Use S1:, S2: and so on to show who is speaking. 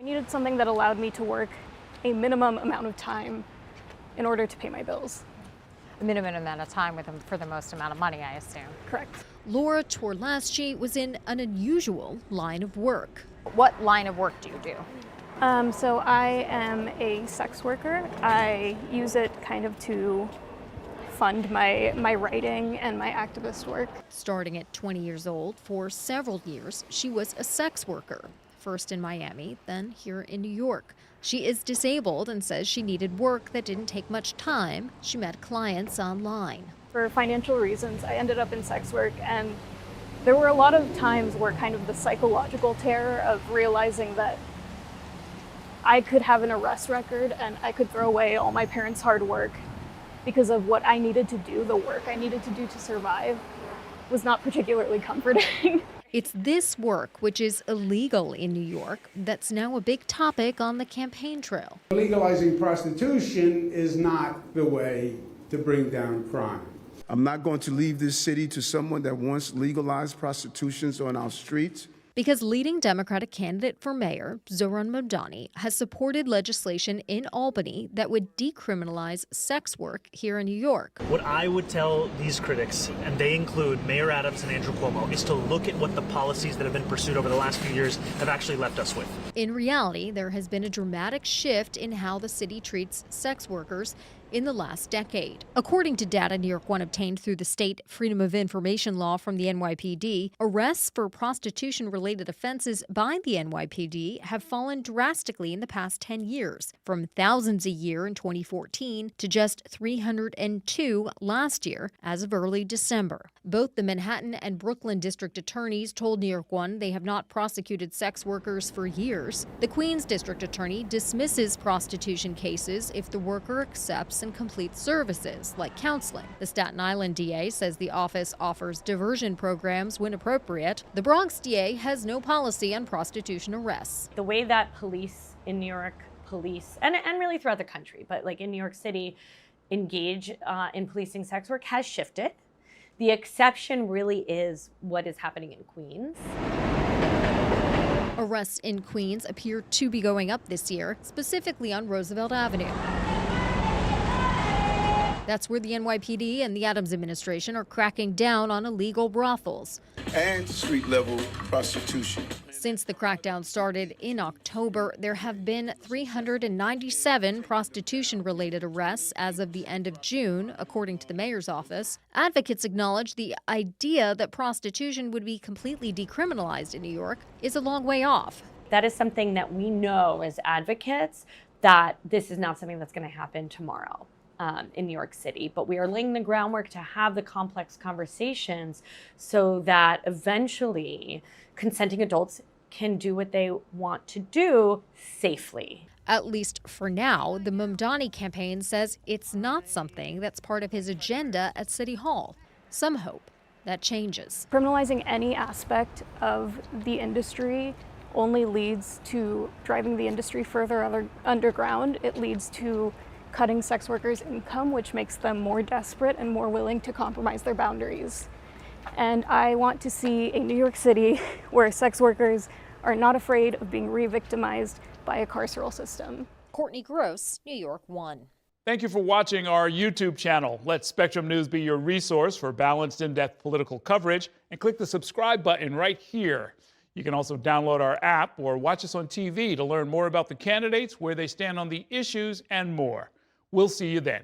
S1: I needed something that allowed me to work a minimum amount of time in order to pay my bills.
S2: A minimum amount of time with them for the most amount of money, I assume.
S1: Correct.
S3: Laura Torlaschi was in an unusual line of work.
S2: What line of work do you do?
S1: So I am a sex worker. I use it kind of to fund my writing and my activist work.
S3: Starting at 20 years old, for several years, she was a sex worker, first in Miami, then here in New York. She is disabled and says she needed work that didn't take much time. She met clients online.
S1: For financial reasons, I ended up in sex work, and there were a lot of times where kind of the psychological terror of realizing that I could have an arrest record and I could throw away all my parents' hard work because of what I needed to do, the work I needed to do to survive, was not particularly comforting.
S3: It's this work, which is illegal in New York, that's now a big topic on the campaign trail.
S4: Legalizing prostitution is not the way to bring down crime.
S5: I'm not going to leave this city to someone that wants legalized prostitutions on our streets.
S3: Because leading Democratic candidate for mayor, Zohran Mamdani, has supported legislation in Albany that would decriminalize sex work here in New York.
S6: What I would tell these critics, and they include Mayor Adams and Andrew Cuomo, is to look at what the policies that have been pursued over the last few years have actually left us with.
S3: In reality, there has been a dramatic shift in how the city treats sex workers in the last decade. According to data New York One obtained through the state Freedom of Information law from the NYPD, arrests for prostitution-related offenses by the NYPD have fallen drastically in the past 10 years, from thousands a year in 2014 to just 302 last year as of early December. Both the Manhattan and Brooklyn district attorneys told New York One they have not prosecuted sex workers for years. The Queens district attorney dismisses prostitution cases if the worker accepts and complete services like counseling. The Staten Island DA says the office offers diversion programs when appropriate. The Bronx DA has no policy on prostitution arrests.
S7: The way that police in New York, and really throughout the country, but like in New York City, engage in policing sex work has shifted. The exception really is what is happening in Queens.
S3: Arrests in Queens appear to be going up this year, specifically on Roosevelt Avenue. That's where the NYPD and the Adams administration are cracking down on illegal brothels
S5: And street-level prostitution.
S3: Since the crackdown started in October, there have been 397 prostitution-related arrests as of the end of June, according to the mayor's office. Advocates acknowledge the idea that prostitution would be completely decriminalized in New York is a long way off.
S7: That is something that we know as advocates that this is not something that's going to happen tomorrow. In New York City, but we are laying the groundwork to have the complex conversations so that eventually consenting adults can do what they want to do safely.
S3: At least for now, the Mamdani campaign says it's not something that's part of his agenda at City Hall. Some hope that changes.
S1: Criminalizing any aspect of the industry only leads to driving the industry further underground. It leads to cutting sex workers' income, which makes them more desperate and more willing to compromise their boundaries. And I want to see a New York City where sex workers are not afraid of being re-victimized by a carceral system.
S3: Courtney Gross, New York One.
S8: Thank you for watching our YouTube channel. Let Spectrum News be your resource for balanced, in-depth political coverage, and click the subscribe button right here. You can also download our app or watch us on TV to learn more about the candidates, where they stand on the issues, and more. We'll see you then.